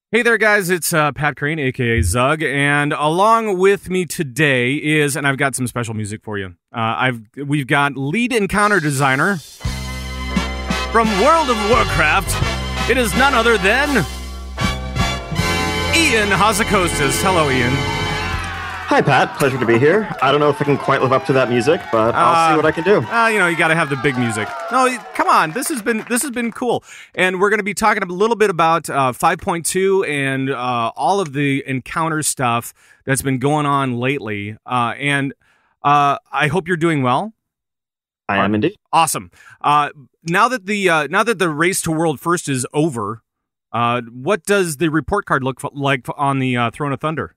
Hey there, guys. It's Pat Krane, aka Zug, and along with me today is, and I've got some special music for you. We've got lead encounter designer from World of Warcraft. It is none other than Ion Hazzikostas. Hello, Ion. Hi, Pat. Pleasure to be here. I don't know if I can quite live up to that music, but I'll see what I can do. You got to have the big music. No, come on. This has been cool, and we're going to be talking a little bit about 5.2 and all of the encounter stuff that's been going on lately. And I hope you're doing well. I am indeed. Awesome. Now that the race to world first is over, what does the report card look like on the Throne of Thunder?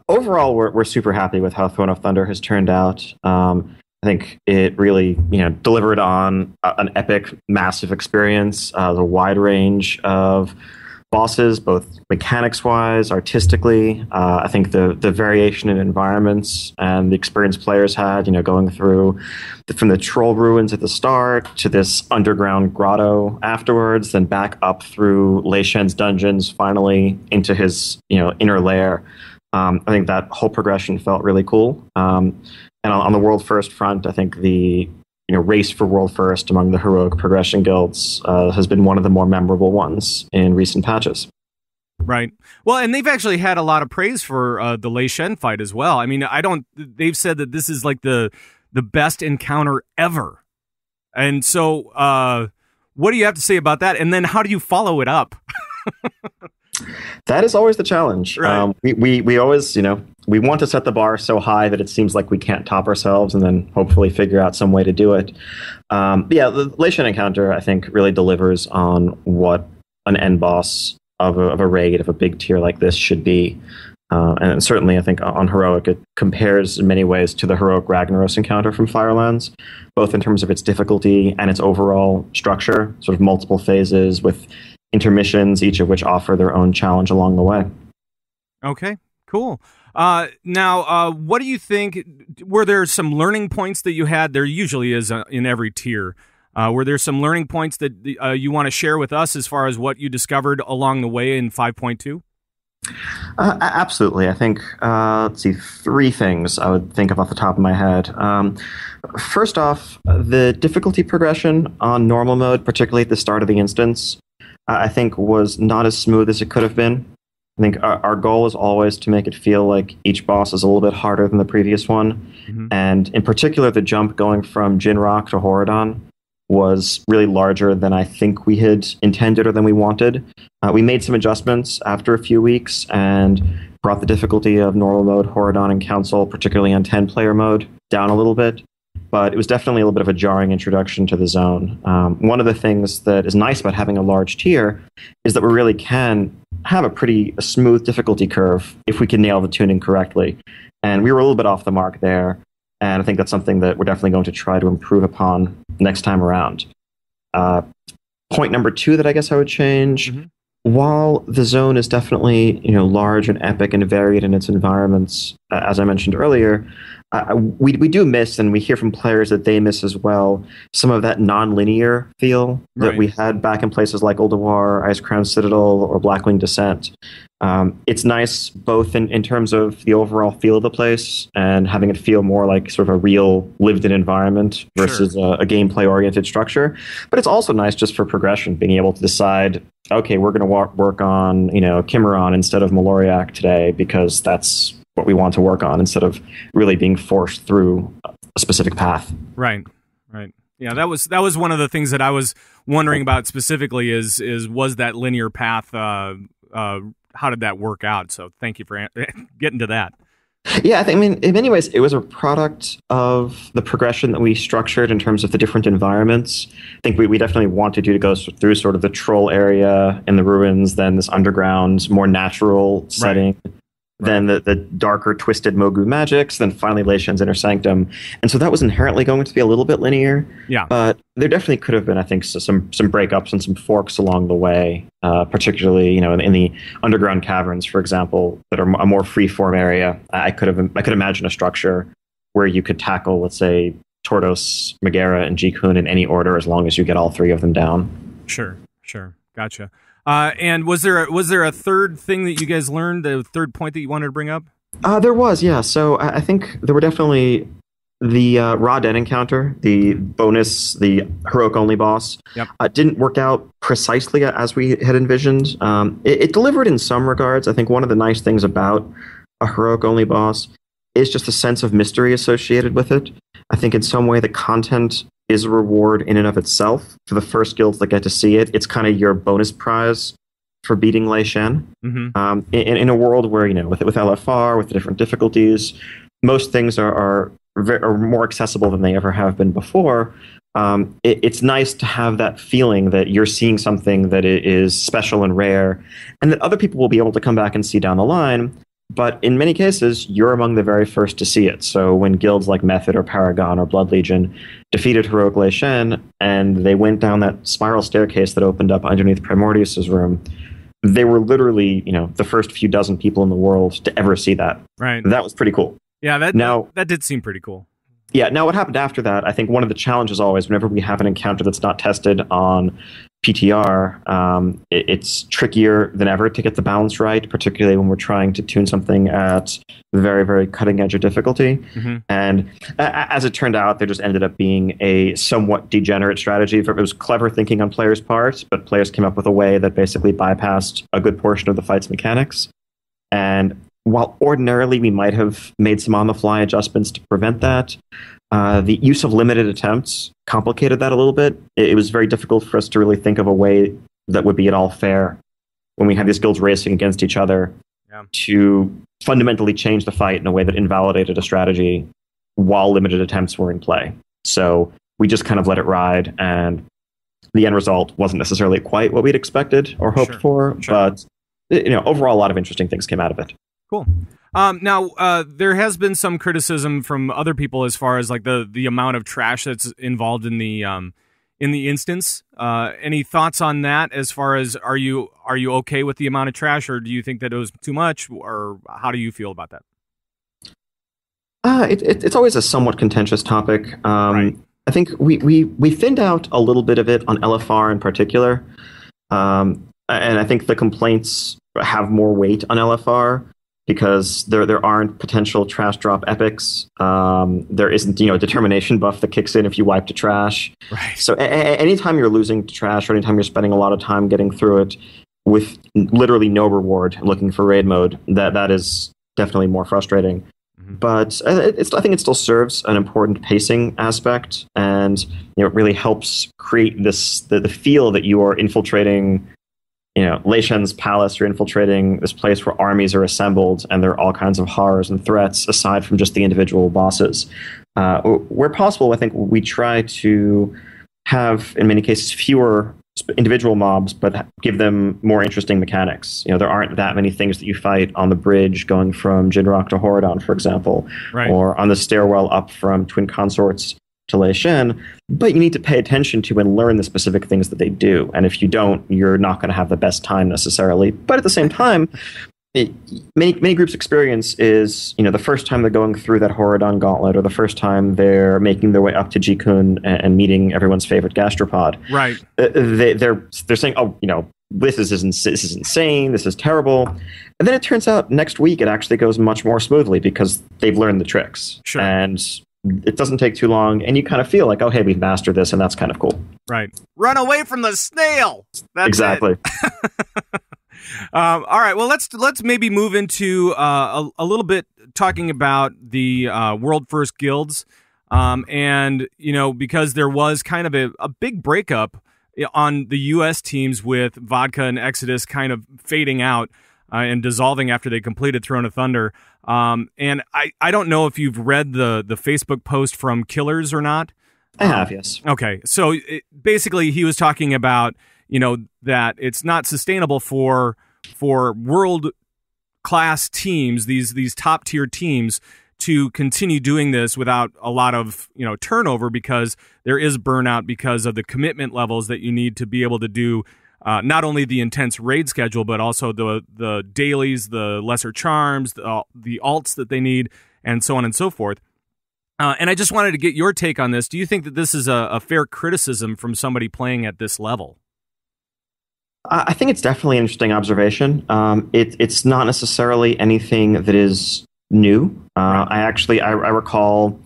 Overall, we're super happy with how Throne of Thunder has turned out. I think it really, delivered on an epic, massive experience. The wide range of bosses, both mechanics-wise, artistically. I think the variation in environments and the experience players had, going through from the troll ruins at the start to this underground grotto afterwards, then back up through Lei Shen's dungeons, finally into his, inner lair. I think that whole progression felt really cool. And on the World First front, I think the race for World First among the heroic progression guilds has been one of the more memorable ones in recent patches. Right. Well, and they've actually had a lot of praise for the Lei Shen fight as well. I mean, they've said that this is like the best encounter ever. And so what do you have to say about that? And then how do you follow it up? That is always the challenge. Right. We always, we want to set the bar so high that it seems like we can't top ourselves, and then hopefully figure out some way to do it. The Lei Shen encounter, I think, really delivers on what an end boss of a raid, of a big tier like this should be. And certainly, I think, on Heroic, it compares in many ways to the Heroic Ragnaros encounter from Firelands, both in terms of its difficulty and its overall structure, sort of multiple phases with intermissions, each of which offer their own challenge along the way. Okay, cool. Now, what do you think? Were there some learning points that you had? There usually is in every tier. Were there some learning points that you want to share with us as far as what you discovered along the way in 5.2? Absolutely. I think, let's see, three things I would think of off the top of my head. First off, the difficulty progression on normal mode, particularly at the start of the instance, I think was not as smooth as it could have been. I think our goal is always to make it feel like each boss is a little bit harder than the previous one. Mm-hmm. And in particular, the jump going from Jinrock to Horadon was really larger than I think we had intended or than we wanted. We made some adjustments after a few weeks and brought the difficulty of normal mode, Horadon, and Council, particularly on 10-player mode, down a little bit. But it was definitely a little bit of a jarring introduction to the zone. One of the things that is nice about having a large tier is that we really can have a smooth difficulty curve if we can nail the tuning correctly. And we were a little bit off the mark there. And I think that's something that we're definitely going to try to improve upon next time around. Point number two that I guess I would change, while the zone is definitely large and epic and varied in its environments, as I mentioned earlier, we do miss, and we hear from players that they miss as well, some of that non-linear feel that we had back in places like Ulduar, Icecrown Citadel, or Blackwing Descent. It's nice both in terms of the overall feel of the place and having it feel more like sort of a real lived-in environment versus a gameplay-oriented structure. But it's also nice just for progression, being able to decide, okay, we're going to work on Cimarron instead of Maloriak today because that's what we want to work on, instead of really being forced through a specific path. Right. Yeah, that was one of the things that I was wondering about specifically is was that linear path, how did that work out? So thank you for getting to that. Yeah, in many ways, it was a product of the progression that we structured in terms of the different environments. I think we definitely wanted you to go through sort of the troll area in the ruins, then this underground, more natural setting. Then the darker, twisted Mogu magics, then finally Lei Shen's Inner Sanctum. And so that was inherently going to be a little bit linear. Yeah. But there definitely could have been, I think, some breakups and some forks along the way, particularly, in the underground caverns, for example, that are a more free-form area. I could imagine a structure where you could tackle, let's say, Tordos, Megara, and Jikun in any order as long as you get all three of them down. Sure. Gotcha. And was there a third thing that you guys learned, the third point that you wanted to bring up? There was, yeah. So I think there were definitely the raw dead encounter, the bonus, the heroic only boss. Yep. Didn't work out precisely as we had envisioned. It delivered in some regards. I think one of the nice things about a heroic only boss is just a sense of mystery associated with it. I think in some way the content is a reward in and of itself. For the first guilds that get to see it, it's kind of your bonus prize for beating Lei Shen. Mm-hmm. In a world where, with LFR, with the different difficulties, most things are more accessible than they ever have been before. It's nice to have that feeling that you're seeing something that is special and rare, and that other people will be able to come back and see down the line. But in many cases, you're among the very first to see it. So when guilds like Method or Paragon or Blood Legion defeated Heroic Lei Shen, and they went down that spiral staircase that opened up underneath Primordius's room, they were literally, the first few dozen people in the world to ever see that. Right. That was pretty cool. Yeah, that did seem pretty cool. Yeah, now what happened after that, I think one of the challenges always, whenever we have an encounter that's not tested on PTR, it's trickier than ever to get the balance right, particularly when we're trying to tune something at the very, very cutting edge of difficulty. Mm-hmm. And as it turned out, there just ended up being a somewhat degenerate strategy. It was clever thinking on players' parts, but players came up with a way that basically bypassed a good portion of the fight's mechanics. And while ordinarily we might have made some on-the-fly adjustments to prevent that, the use of limited attempts complicated that a little bit. It was very difficult for us to really think of a way that would be at all fair when we had these guilds racing against each other to fundamentally change the fight in a way that invalidated a strategy while limited attempts were in play. So we just kind of let it ride, and the end result wasn't necessarily quite what we'd expected or hoped for, but overall a lot of interesting things came out of it. Cool. Now, there has been some criticism from other people as far as like the amount of trash that's involved in the instance. Any thoughts on that? As far as are you okay with the amount of trash, or do you think that it was too much, or how do you feel about that? It's always a somewhat contentious topic. Right. I think we thinned out a little bit of it on LFR in particular, and I think the complaints have more weight on LFR. Because there aren't potential trash drop epics. There isn't a determination buff that kicks in if you wipe to trash. Right. So anytime you're losing to trash, or anytime you're spending a lot of time getting through it with literally no reward looking for raid mode, that is definitely more frustrating. Mm-hmm. But I think it still serves an important pacing aspect, and it really helps create the feel that you are infiltrating Lei Shen's palace. You're infiltrating this place where armies are assembled, and there are all kinds of horrors and threats aside from just the individual bosses. Where possible, I think we try to have, in many cases, fewer individual mobs, but give them more interesting mechanics. There aren't that many things that you fight on the bridge going from Jinrock to Horadon, for example, right, or on the stairwell up from Twin Consorts to Lei Shen, but you need to pay attention to and learn the specific things that they do. And if you don't, you're not going to have the best time necessarily. But at the same time, many groups' experience is, the first time they're going through that Horadon gauntlet, or the first time they're making their way up to Jikun and meeting everyone's favorite gastropod. Right. They're saying, this is insane, this is terrible. And then it turns out next week it actually goes much more smoothly because they've learned the tricks. Sure. And it doesn't take too long, and you kind of feel like, oh, hey, we've mastered this, and that's kind of cool. Right. Run away from the snail. That's exactly. All right. Well, let's maybe move into a little bit talking about the world first guilds, and because there was kind of a big breakup on the U.S. teams with Vodka and Exodus kind of fading out and dissolving after they completed Throne of Thunder. And I don't know if you've read the Facebook post from Killers or not. I have, yes. Okay. So basically he was talking about, that it's not sustainable for world class teams, these top tier teams, to continue doing this without a lot of, turnover, because there is burnout because of the commitment levels that you need to be able to do not only the intense raid schedule, but also the dailies, the lesser charms, the alts that they need, and so on and so forth. And I just wanted to get your take on this. Do you think that this is a fair criticism from somebody playing at this level? I think it's definitely an interesting observation. It's not necessarily anything that is new. I recall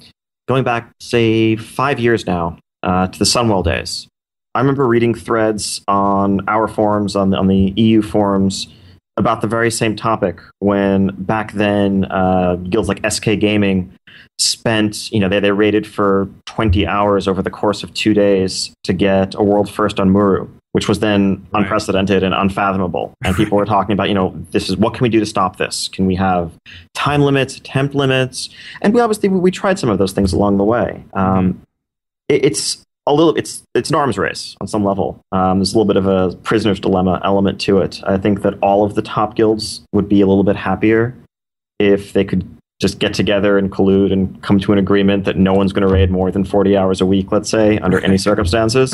going back, say, 5 years now to the Sunwell days. I remember reading threads on our forums, on the EU forums, about the very same topic when back then guilds like SK Gaming spent, they raided for 20 hours over the course of 2 days to get a world first on Muru, which was then unprecedented and unfathomable. And people were talking about, this is what can we do to stop this? Can we have time limits, attempt limits? And we tried some of those things along the way. It's an arms race on some level. There's a little bit of a prisoner's dilemma element to it. I think that all of the top guilds would be a little bit happier if they could just get together and collude and come to an agreement that no one's going to raid more than 40 hours a week, let's say, under any circumstances,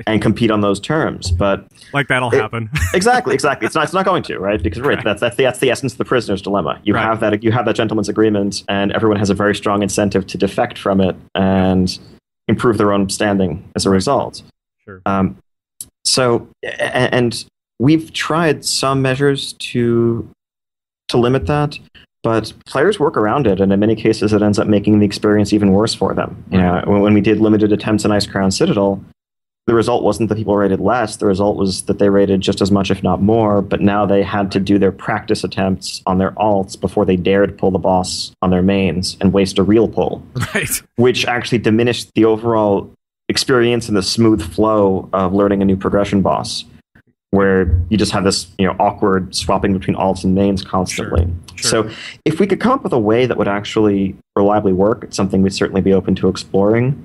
and compete on those terms. But that'll happen. Exactly. It's not going to, right? Because that's the essence of the prisoner's dilemma. You have that gentleman's agreement, and everyone has a very strong incentive to defect from it and improve their own standing as a result. Sure. And we've tried some measures to limit that, but players work around it, and in many cases it ends up making the experience even worse for them. When we did limited attempts in Ice Crown Citadel, the result wasn't that people rated less. The result was that they rated just as much, if not more, but now they had to do their practice attempts on their alts before they dared pull the boss on their mains and waste a real pull. Right. Which actually diminished the overall experience and the smooth flow of learning a new progression boss, where you just have this awkward swapping between alts and mains constantly. Sure. So if we could come up with a way that would actually reliably work, it's something we'd certainly be open to exploring.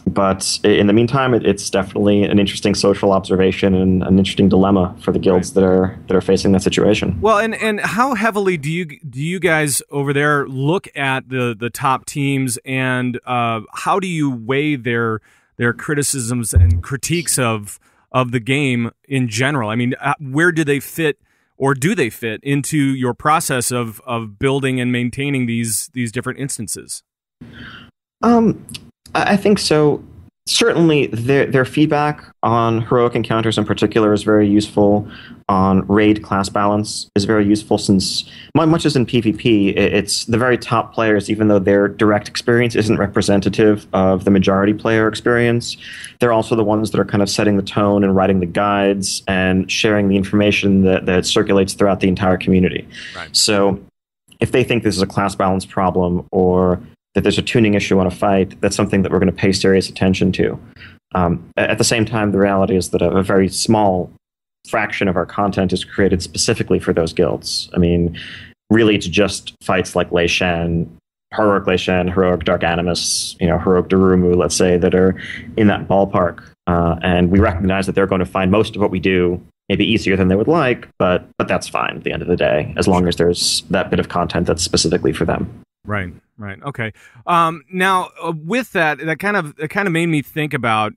But in the meantime, it's definitely an interesting social observation and an interesting dilemma for the guilds that are facing that situation. Well, and how heavily do you guys over there look at the top teams, and how do you weigh their criticisms and critiques of the game in general? I mean, where do they fit, or do they fit into your process of building and maintaining these different instances? I think so. Certainly, their feedback on heroic encounters in particular is very useful. On raid class balance is very useful, since much as in PvP, it's the very top players, even though their direct experience isn't representative of the majority player experience, they're also the ones that are kind of setting the tone and writing the guides and sharing the information that circulates throughout the entire community. Right. So if they think this is a class balance problem, or that there's a tuning issue on a fight, that's something that we're going to pay serious attention to. At the same time, the reality is that a very small fraction of our content is created specifically for those guilds. I mean, really, it's just fights like Lei Shan, heroic Dark Animus, heroic Darumu, let's say, that are in that ballpark. And we recognize that they're going to find most of what we do maybe easier than they would like, but that's fine at the end of the day, as long as there's that bit of content that's specifically for them. Right. Okay. Now, with that kind of made me think about,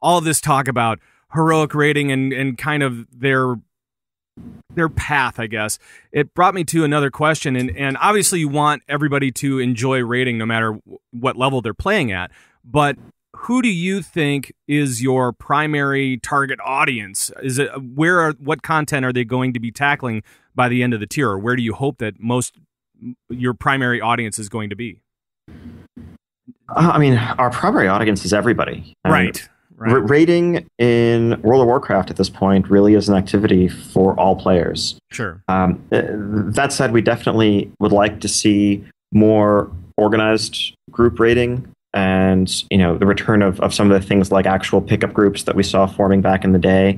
all of this talk about heroic rating and kind of their path, I guess. It brought me to another question, and obviously you want everybody to enjoy rating no matter what level they're playing at, but who do you think is your primary target audience? Is it what content are they going to be tackling by the end of the tier, or where do you hope that your primary audience is going to be? I mean, our primary audience is everybody. Right. Raiding in World of Warcraft at this point really is an activity for all players. Sure. That said, we definitely would like to see more organized group raiding, and the return of some of the things like actual pickup groups that we saw forming back in the day.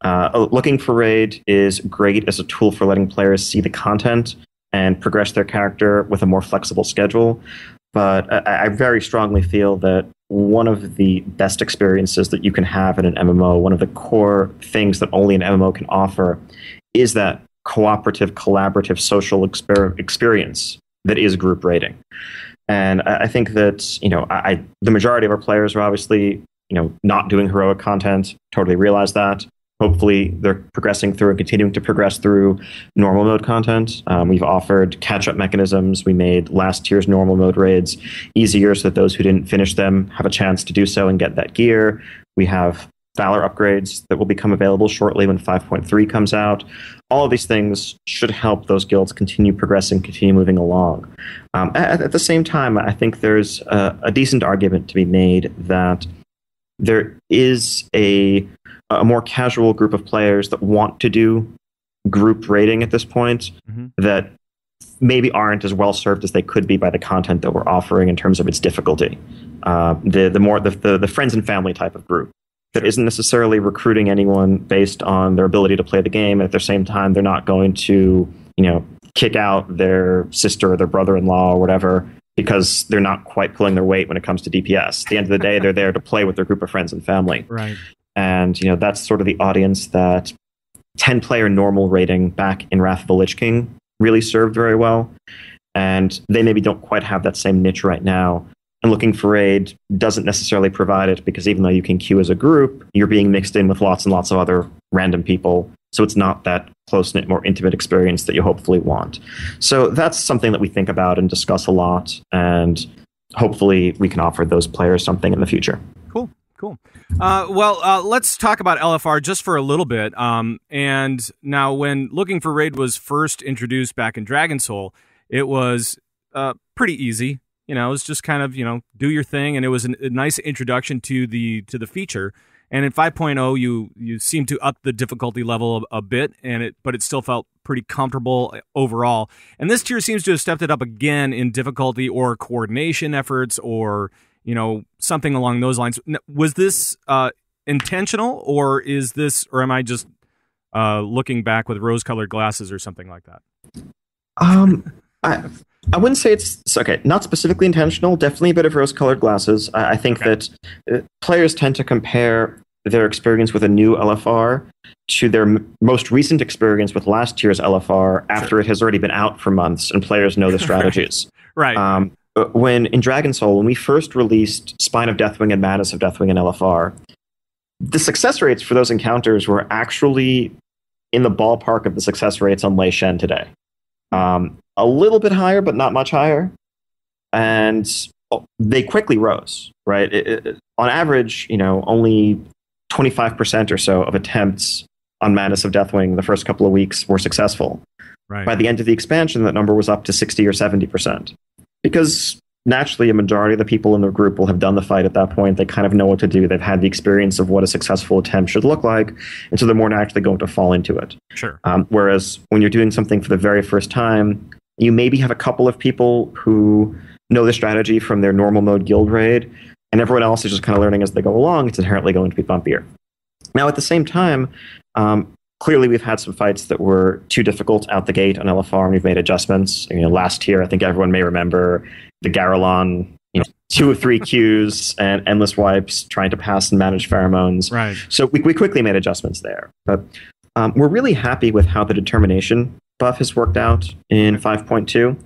Looking for raid is great as a tool for letting players see the content and progress their character with a more flexible schedule. But I very strongly feel that one of the best experiences that you can have in an MMO, one of the core things that only an MMO can offer, is that cooperative, collaborative, social experience that is group raiding. And I think that, the majority of our players are obviously, not doing heroic content, totally realize that. Hopefully, they're progressing through and continuing to progress through normal mode content. We've offered catch-up mechanisms. We made last tier's normal mode raids easier so that those who didn't finish them have a chance to do so and get that gear. We have Valor upgrades that will become available shortly when 5.3 comes out. All of these things should help those guilds continue progressing, continue moving along. At the same time, I think there's a decent argument to be made that there is a more casual group of players that want to do group raiding at this point that maybe aren't as well served as they could be by the content that we're offering in terms of its difficulty. The friends and family type of group that isn't necessarily recruiting anyone based on their ability to play the game. At the same time, they're not going to, kick out their sister or their brother-in-law or whatever because they're not quite pulling their weight when it comes to DPS. At the end of the day, they're there to play with their group of friends and family. Right. And, that's sort of the audience that 10-player normal rating back in Wrath of the Lich King really served very well. And they maybe don't quite have that same niche right now. And looking for raid doesn't necessarily provide it because even though you can queue as a group, you're being mixed in with lots and lots of other random people. So it's not that close-knit, more intimate experience that you hopefully want. So that's something that we think about and discuss a lot. And hopefully we can offer those players something in the future. Cool. Let's talk about LFR just for a little bit. And now when Looking for Raid was first introduced back in Dragon Soul, it was pretty easy. It was just kind of, do your thing. And it was a nice introduction to the feature. And in 5.0, you seem to up the difficulty level a bit, but it still felt pretty comfortable overall. And this tier seems to have stepped it up again in difficulty or coordination efforts or, something along those lines. Was this intentional or am I just looking back with rose-colored glasses or something like that? I wouldn't say it's okay. Not specifically intentional. Definitely a bit of rose-colored glasses. I think that players tend to compare their experience with a new LFR to their most recent experience with last year's LFR after it has already been out for months and players know the strategies. Right. When in Dragon Soul, when we first released Spine of Deathwing and Madness of Deathwing in LFR, the success rates for those encounters were actually in the ballpark of the success rates on Lei Shen today. A little bit higher, but not much higher. And they quickly rose, right? On average, only 25% or so of attempts on Madness of Deathwing the first couple of weeks were successful. Right. By the end of the expansion, that number was up to 60 or 70%. Because naturally, a majority of the people in the group will have done the fight at that point. They kind of know what to do. They've had the experience of what a successful attempt should look like. And so they're more naturally going to fall into it. Sure. Whereas when you're doing something for the very first time, you maybe have a couple of people who know the strategy from their normal mode guild raid, and everyone else is just kind of learning as they go along. It's inherently going to be bumpier. Now, at the same time, clearly we've had some fights that were too difficult out the gate on LFR, and we've made adjustments. Last year, I think everyone may remember the Garrelon, 2 or 3 queues and endless wipes trying to pass and manage pheromones. Right. So we quickly made adjustments there. But we're really happy with how the determination buff has worked out in 5.2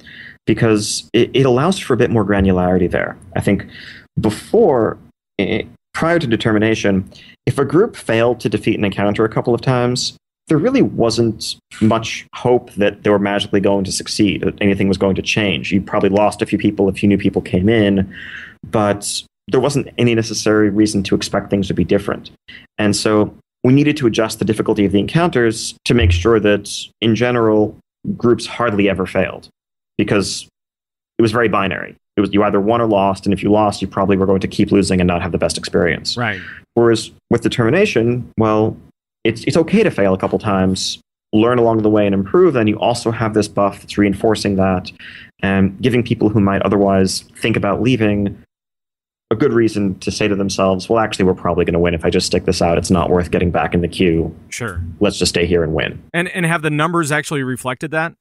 because it allows for a bit more granularity there. I think before, prior to determination, if a group failed to defeat an encounter a couple of times, there really wasn't much hope that they were magically going to succeed, that anything was going to change. You probably lost a few people, a few new people came in, but there wasn't any necessary reason to expect things to be different. And so we needed to adjust the difficulty of the encounters to make sure that, in general, groups hardly ever failed, because it was very binary. It was you either won or lost, and if you lost, you probably were going to keep losing and not have the best experience. Right. Whereas with determination, well, it's okay to fail a couple times, learn along the way and improve, and you also have this buff that's reinforcing that and giving people who might otherwise think about leaving a good reason to say to themselves, well, actually, we're probably going to win if I just stick this out. It's not worth getting back in the queue. Sure. Let's just stay here and win. And have the numbers actually reflected that?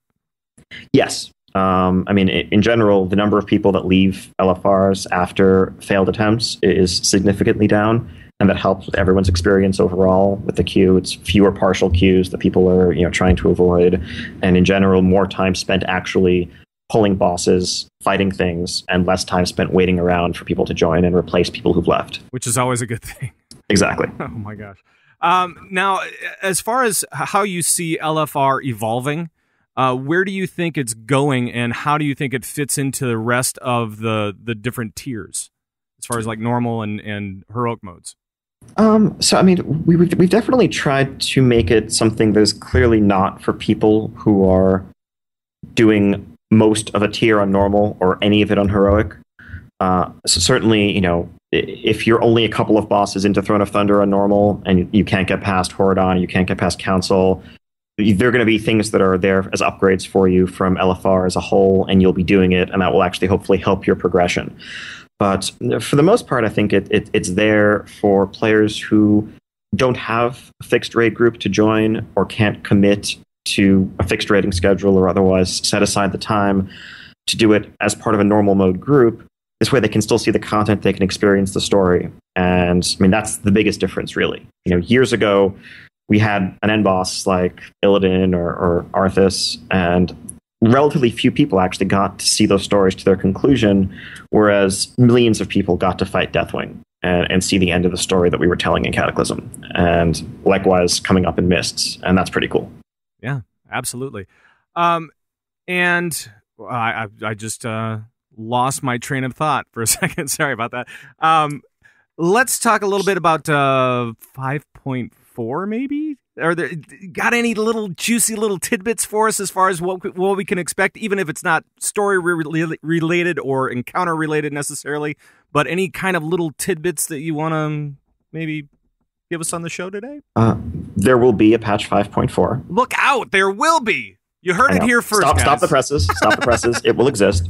Yes. In general, the number of people that leave LFRs after failed attempts is significantly down, and that helps with everyone's experience overall with the queue. It's fewer partial queues that people are trying to avoid, and in general, more time spent actually pulling bosses, fighting things, and less time spent waiting around for people to join and replace people who've left. Which is always a good thing. Exactly. Oh my gosh. Now, as far as how you see LFR evolving, where do you think it's going, and how do you think it fits into the rest of the different tiers, as far as like normal and heroic modes? So I mean, we've definitely tried to make it something that is clearly not for people who are doing most of a tier on normal or any of it on heroic. So certainly, if you're only a couple of bosses into Throne of Thunder on normal and you can't get past Horadon, you can't get past Council, there are going to be things that are there as upgrades for you from LFR as a whole, and you'll be doing it, and that will actually hopefully help your progression. But for the most part, I think it's there for players who don't have a fixed raid group to join or can't commit to a fixed raiding schedule or otherwise set aside the time to do it as part of a normal mode group. This way they can still see the content, they can experience the story. And I mean, that's the biggest difference, really. Years ago, we had an end boss like Illidan or Arthas, and relatively few people actually got to see those stories to their conclusion, whereas millions of people got to fight Deathwing and see the end of the story that we were telling in Cataclysm. And likewise, coming up in Mists, and that's pretty cool. Yeah, absolutely. And I just lost my train of thought for a second. Sorry about that. Let's talk a little bit about 5.4, maybe? Are there got any little juicy little tidbits for us as far as what we can expect, even if it's not story related or encounter related necessarily, but any kind of little tidbits that you want to maybe give us on the show today? There will be a patch 5.4. Look out! There will be. You heard it here first. Stop the presses. Stop the presses. It will exist.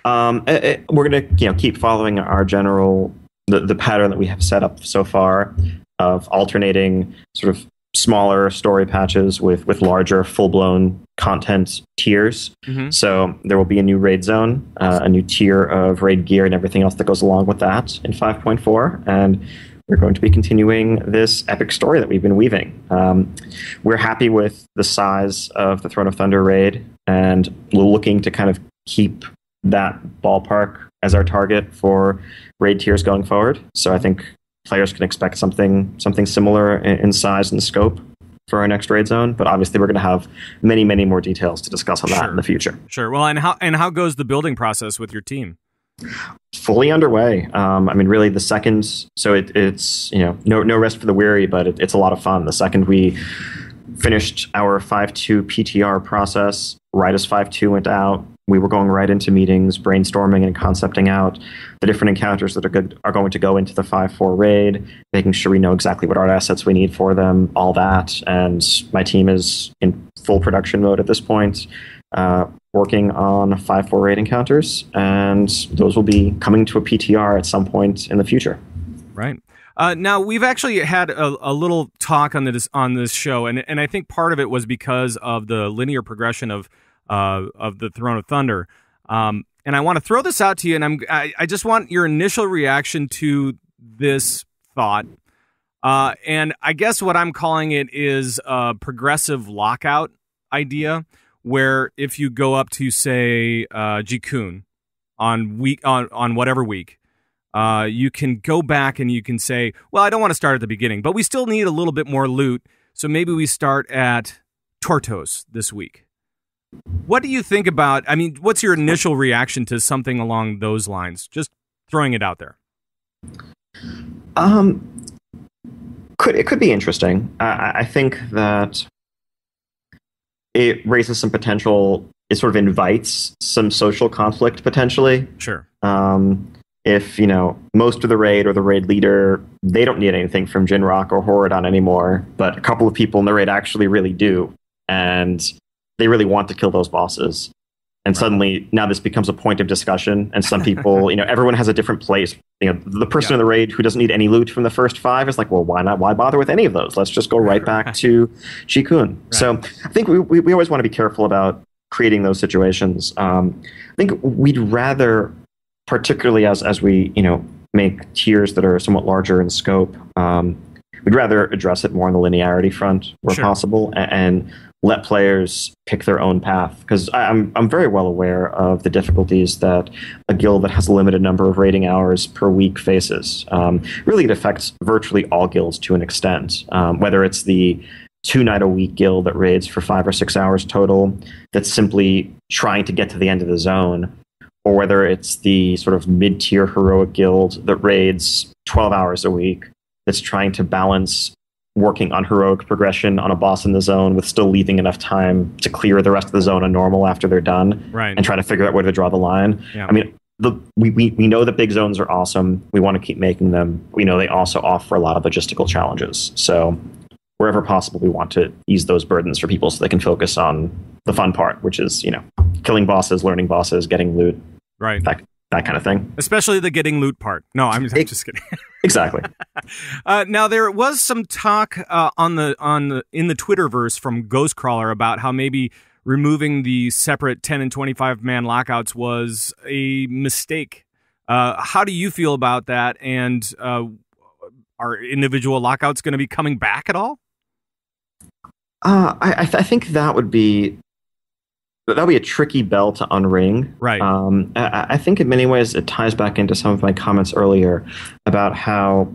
We're going to keep following our general the pattern that we have set up so far of alternating sort of smaller story patches with larger full-blown content tiers. Mm-hmm. So there will be a new raid zone, a new tier of raid gear and everything else that goes along with that in 5.4, and we're going to be continuing this epic story that we've been weaving. We're happy with the size of the Throne of Thunder raid, and we're looking to kind of keep that ballpark as our target for raid tiers going forward. So I think players can expect something similar in size and scope for our next raid zone. But obviously, we're going to have many, many more details to discuss on that in the future. Sure. Well, and how goes the building process with your team? Fully underway. I mean, really, the second. So it's no rest for the weary, but it's a lot of fun. The second we finished our 5.2 PTR process, right as 5.2 went out, we were going right into meetings, brainstorming and concepting out the different encounters that are going to go into the 5.4 raid, making sure we know exactly what art assets we need for them, all that. And my team is in full production mode at this point, working on 5.4 raid encounters, and those will be coming to a PTR at some point in the future. Right. Now, we've actually had a little talk on this show, and I think part of it was because of the linear progression of the Throne of Thunder. And I want to throw this out to you, and I just want your initial reaction to this thought. And I guess what I'm calling it is a progressive lockout idea, where if you go up to, say, Jikun on whatever week, you can go back and you can say, well, I don't want to start at the beginning, but we still need a little bit more loot, so maybe we start at Tortos this week. What do you think about, I mean, what's your initial reaction to something along those lines? Just throwing it out there. It could be interesting. I think that it raises some potential, it sort of invites some social conflict potentially. Sure. If, most of the raid or the raid leader, they don't need anything from Jinrock or Horadon anymore, but a couple of people in the raid actually really do. And they really want to kill those bosses. And suddenly now this becomes a point of discussion. And some people, everyone has a different place. The person in the raid who doesn't need any loot from the first 5 is like, well, why not? Why bother with any of those? Let's just go right back to Jikun. Right. So I think we always want to be careful about creating those situations. I think we'd rather, particularly as we, make tiers that are somewhat larger in scope, we'd rather address it more on the linearity front where possible and let players pick their own path. Because I'm very well aware of the difficulties that a guild that has a limited number of raiding hours per week faces. Really, it affects virtually all guilds to an extent, whether it's the 2-night-a-week guild that raids for 5 or 6 hours total, that's simply trying to get to the end of the zone, or whether it's the sort of mid-tier heroic guild that raids 12 hours a week, that's trying to balance working on heroic progression on a boss in the zone with still leaving enough time to clear the rest of the zone on normal after they're done, right, and try to figure out where to draw the line. Yeah. I mean, we know that big zones are awesome. We want to keep making them. We know they also offer a lot of logistical challenges. So wherever possible, we want to ease those burdens for people so they can focus on the fun part, which is, killing bosses, learning bosses, getting loot, right, that kind of thing. Especially the getting loot part. No, I'm just kidding. Exactly. Now there was some talk in the Twitterverse from Ghostcrawler about how maybe removing the separate 10 and 25 man lockouts was a mistake. How do you feel about that? And are individual lockouts going to be coming back at all? I think that would be a tricky bell to unring. Right. I think in many ways it ties back into some of my comments earlier about how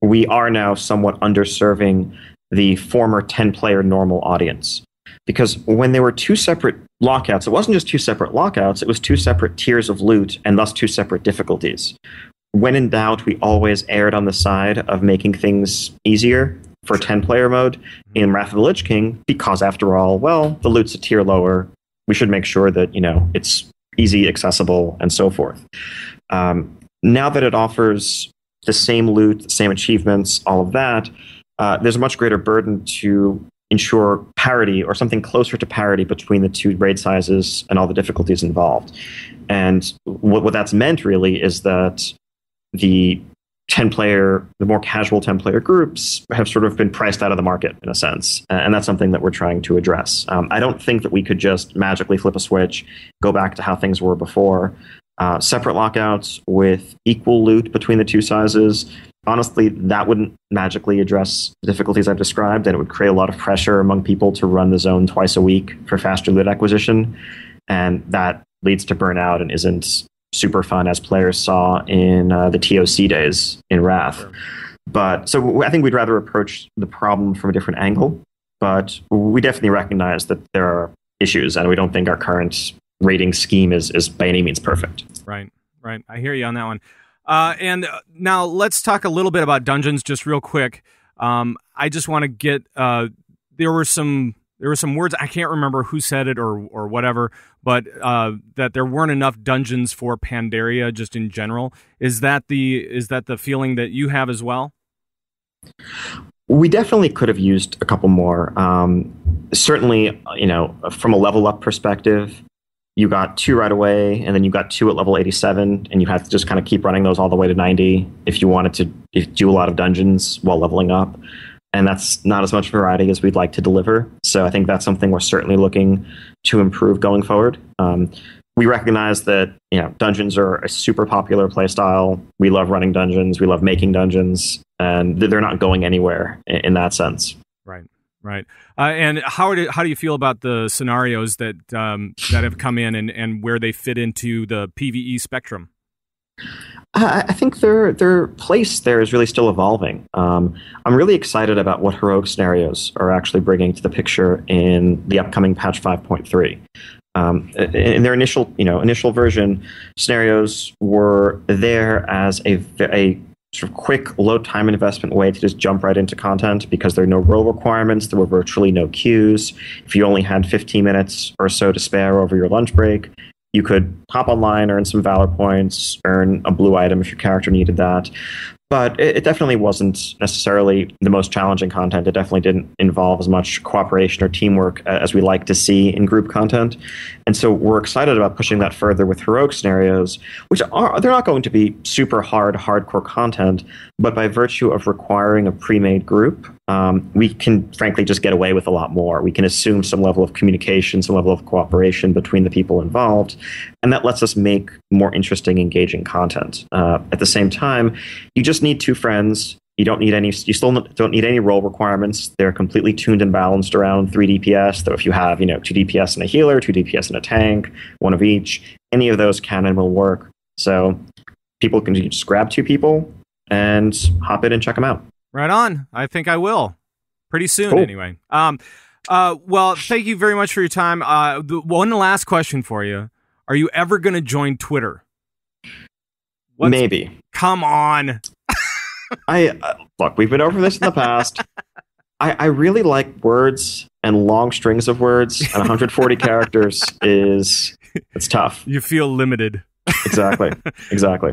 we are now somewhat underserving the former 10-player normal audience. Because when there were two separate lockouts, it wasn't just two separate lockouts, it was two separate tiers of loot and thus two separate difficulties. When in doubt, we always erred on the side of making things easier for 10-player mode in Wrath of the Lich King, because after all, well, the loot's a tier lower. We should make sure that, it's easy, accessible, and so forth. Now that it offers the same loot, the same achievements, all of that, there's a much greater burden to ensure parity or something closer to parity between the two raid sizes and all the difficulties involved. And what that's meant really is that the more casual 10-player groups have sort of been priced out of the market in a sense. And that's something that we're trying to address. I don't think that we could just magically flip a switch, go back to how things were before. Separate lockouts with equal loot between the two sizes. Honestly, that wouldn't magically address the difficulties I've described, and it would create a lot of pressure among people to run the zone twice a week for faster loot acquisition. And that leads to burnout and isn't super fun, as players saw in the TOC days in Wrath. Sure. But so I think we'd rather approach the problem from a different angle. But we definitely recognize that there are issues, and we don't think our current rating scheme is by any means perfect. Right. I hear you on that one. And now let's talk a little bit about dungeons, just real quick. I just want to get there were some words, I can't remember who said it or whatever, but that there weren't enough dungeons for Pandaria just in general. Is that the feeling that you have as well? We definitely could have used a couple more. Certainly, from a level up perspective, you got 2 right away, and then you got 2 at level 87, and you have to just kind of keep running those all the way to 90 if you wanted to do a lot of dungeons while leveling up. And that's not as much variety as we'd like to deliver. So I think that's something we're certainly looking to improve going forward. We recognize that dungeons are a super popular playstyle. We love running dungeons. We love making dungeons. And they're not going anywhere in that sense. Right. And how do you feel about the scenarios that have come in and where they fit into the PvE spectrum? I think their place there is really still evolving. I'm really excited about what heroic scenarios are actually bringing to the picture in the upcoming patch 5.3. In their initial version, scenarios were there as a sort of quick, low time investment way to just jump right into content because there are no role requirements. There were virtually no queues. If you only had 15 minutes or so to spare over your lunch break, you could hop online, earn some Valor points, earn a blue item if your character needed that. But it definitely wasn't necessarily the most challenging content. It definitely didn't involve as much cooperation or teamwork as we like to see in group content. And so we're excited about pushing that further with heroic scenarios, which they're not going to be super hardcore content, but by virtue of requiring a pre-made group, we can frankly just get away with a lot more. We can assume some level of communication, some level of cooperation between the people involved, and that lets us make more interesting, engaging content. At the same time, you just need 2 friends. You still don't need any role requirements. They're completely tuned and balanced around 3 DPS. Though if you have, 2 DPS and a healer, 2 DPS and a tank, 1 of each, any of those can and will work. So people can just grab 2 people and hop in and check them out. Right on. I think I will. Pretty soon, cool. Anyway. Well, thank you very much for your time. One last question for you. Are you ever going to join Twitter? Maybe. Come on. Look, we've been over this in the past. I really like words, and long strings of words, and 140 characters it's tough. You feel limited. Exactly.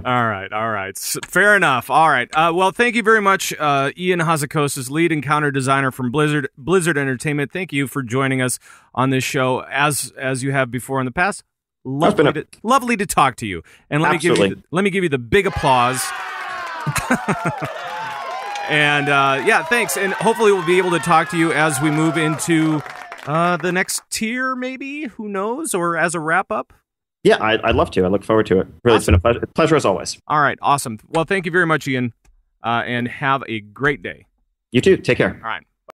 All right. Fair enough. All right. Well, thank you very much, Ion Hazzikostas, lead encounter designer from Blizzard Entertainment. Thank you for joining us on this show, as you have before in the past. Lovely to talk to you. And let me give you the big applause. And thanks. And hopefully we'll be able to talk to you as we move into the next tier, maybe. Who knows? Or as a wrap up. Yeah, I'd love to. I look forward to it. Really, awesome. It's been a pleasure as always. All right, awesome. Well, thank you very much, Ian, and have a great day. You too. Take care. All right.